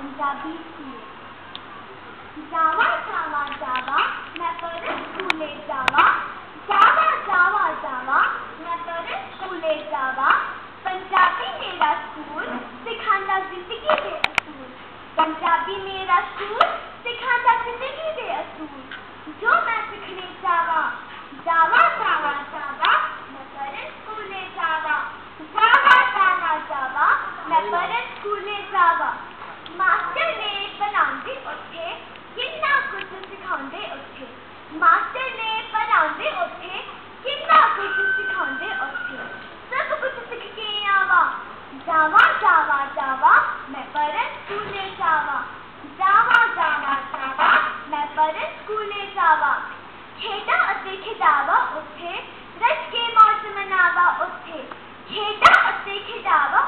Punjabi school. जावा जावा जावा मैं पढ़न स्कूले जावा। जावा जावा जावा मैं पढ़न स्कूले जावा। पंजाबी मेरा स्कूल सिखांदा जिंदगी दे असूल। पंजाबी मेरा स्कूल सिखांदा जिंदगी दे असूल। जो मैं सीखने जावा। जावा जावा जावा मैं पढ़न स्कूले जावा। जावा जावा जावा मैं पढ़न स्कूले जावा। मास्टर ने पढ़ांदे उत्थे किन्ना कुछ सिखांदे उत्थे। मास्टर ने पढ़ांदे उत्थे किन्ना कुछ सिखांदे उत्थे। सब कुछ सीख के आवा। जावा जावा जावा मैं पढ़न स्कूले जावा। जावा जावा जावा मैं पढ़न स्कूले जावा। खेड़ा अते खिडावा उत्थे रज के मौज मनावा उत्थे। खेड़ा अते खिडावा